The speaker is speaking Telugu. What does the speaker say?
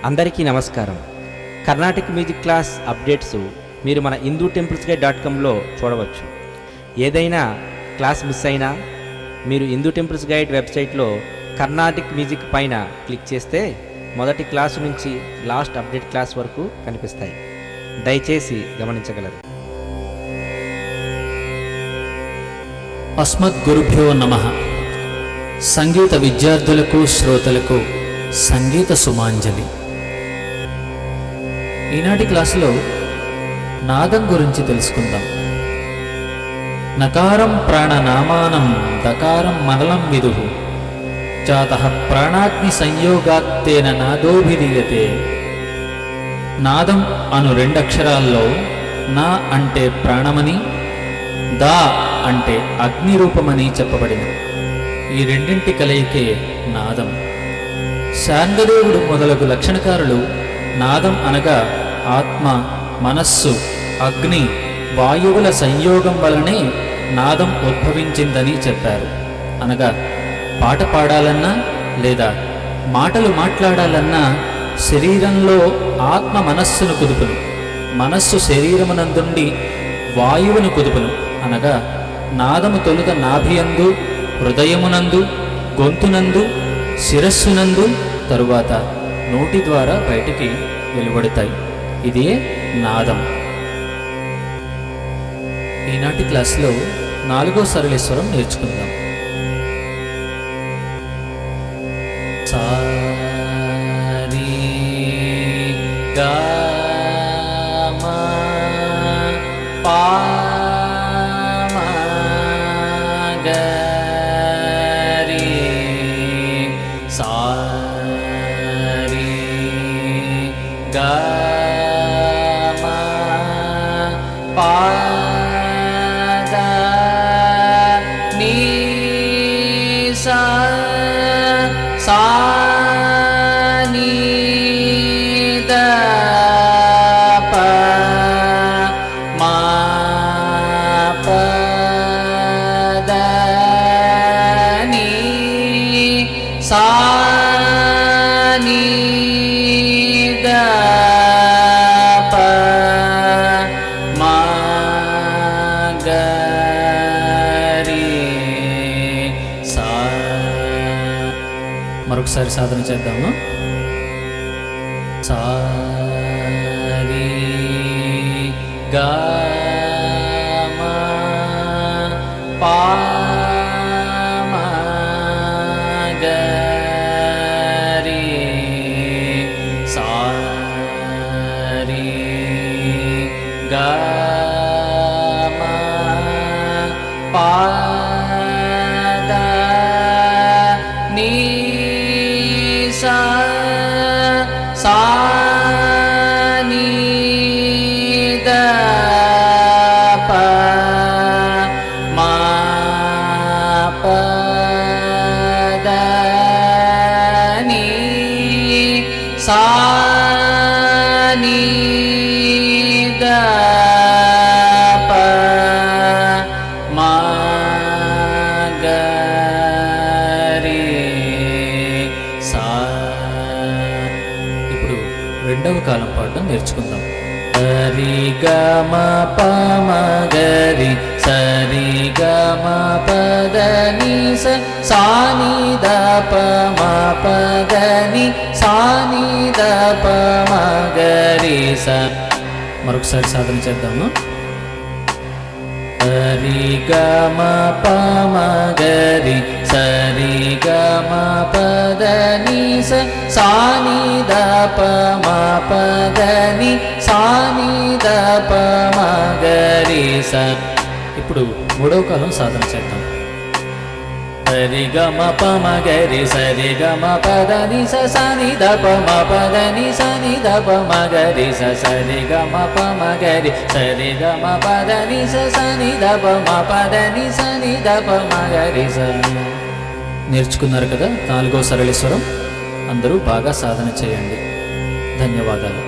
అందరికీ నమస్కారం. కర్ణాటక మ్యూజిక్ క్లాస్ అప్డేట్స్ మీరు మన hindutemples.com చూడవచ్చు. ఏదైనా క్లాస్ మిస్ అయినా మీరు హిందూ టెంపుల్స్ గైడ్ వెబ్సైట్లో కర్ణాటిక్ మ్యూజిక్ పైన క్లిక్ చేస్తే మొదటి క్లాసు నుంచి లాస్ట్ అప్డేట్ క్లాస్ వరకు కనిపిస్తాయి. దయచేసి గమనించగలరు. అస్మద్ గురుభ్యో నమః. సంగీత విద్యార్థులకు శ్రోతలకు సంగీత సుమాంజలి. ఈనాటి క్లాసులో నాదం గురించి తెలుసుకుందాం. నకారం ప్రాణనామానం దకారం మనలం విదుః జాతః ప్రాణాగ్ని సంయోగాత్తేన నాదోభిధీయతే. నాదం అను రెండక్షరాల్లో నా అంటే ప్రాణమని, దా అంటే అగ్ని రూపమని చెప్పబడింది. ఈ రెండింటి కలయికే నాదం. శాంగదేవుడు మొదలగు లక్షణకారులు నాదం అనగా ఆత్మ, మనస్సు, అగ్ని, వాయువుల సంయోగం వలనే నాదం ఉద్భవించిందని చెప్పారు. అనగా పాట పాడాలన్నా లేదా మాటలు మాట్లాడాలన్నా శరీరంలో ఆత్మ మనస్సును కుదుపును, మనస్సు శరీరమునందుండి వాయువును కుదుపును. అనగా నాదము తొలుత నాభియందు, హృదయమునందు, గొంతునందు, శిరస్సునందు, తరువాత నోటి ద్వారా బయటికి వెలువడతాయి. ఇదే నాదం. ఈనాటి క్లాసులో 4వ సరళేశ్వరం నేర్చుకుందాం. సా రి గా మా పా మా గా రి సా రి గా మా పా దా ని సా సా ని ద ప మా ప ద ని సా ని ద ప మా గ రి సా. మరొకసారి సాధన చేద్దాము. సా రి గా మా పా మా గ రి సా రి గా మా పా దా ని సా సా ని ద ప మా ప ద ని సా ని ద ప మా గ రి సా. ఇప్పుడు రెండవ కాలం పాఠం నేర్చుకుందాం. సరి గ మ ప మ గ రి సరి గ మ ప ద ని స సా ని ద ప మ ప ద ని సా ని ద ప మ గ రి స. మరొకసారి సాధన చేద్దాము. సరి గ మ ప మ గ రి సరి గ మ ప ద ని స సా ని ద ప మ ప ద ని సా ని ద ప మ గ రి స. ఇప్పుడు మూడవ కాలం సాధన చేద్దాం. సరి గ మ ప మ గ రి సరి గ మ ప ద ని స సా ని ద ప మ ప ద ని సా ని ద ప మ గ రి స సరి గ మ ప మ గ రి సరి గ మ ప ద ని స సా ని ద ప మ ప ద ని సా ని ద ప మ గ రి స. నేర్చుకున్నారు కదా 4వ సరళేశ్వరం. అందరూ బాగా సాధన చేయండి. ధన్యవాదాలు.